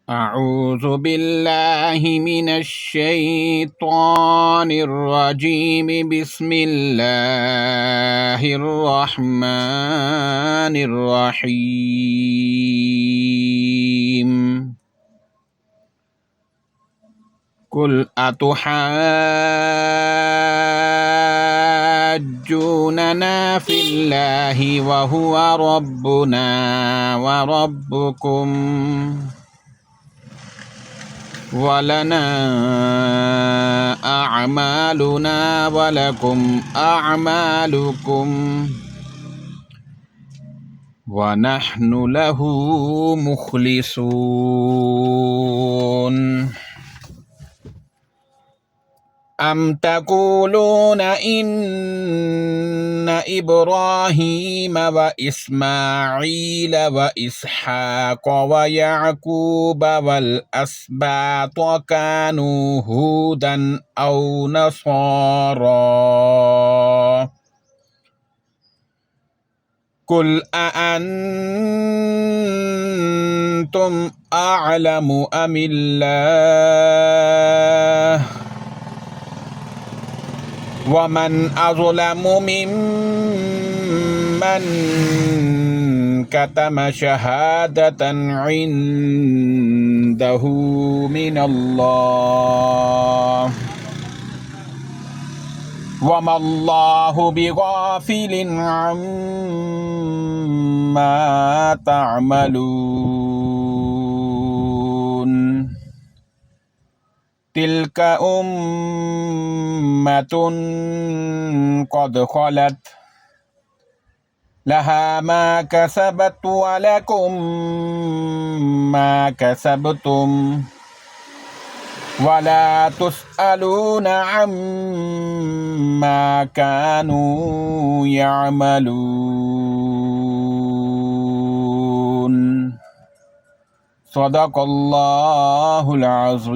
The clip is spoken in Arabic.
أعوذ بالله من الشيطان الرجيم. بسم الله الرحمن الرحيم. قل أتحاجوننا في الله وهو ربنا وربكم ولنا أعمالنا ولكم أعمالكم ونحن له مخلصون. أم تقولون إن إبراهيم وإسماعيل وإسحاق ويعقوب والأسباط كانوا هودا أو نصارى؟ قل أأنتم أعلم أم الله؟ ومن أظلم ممن كتم شهادة عنده من الله وما الله بغافل عما تعملون. تلك أمة قد خلت لها ما كسبت ولكم ما كسبتم ولا تسألون عما كانوا يعملون. صدق الله العظيم.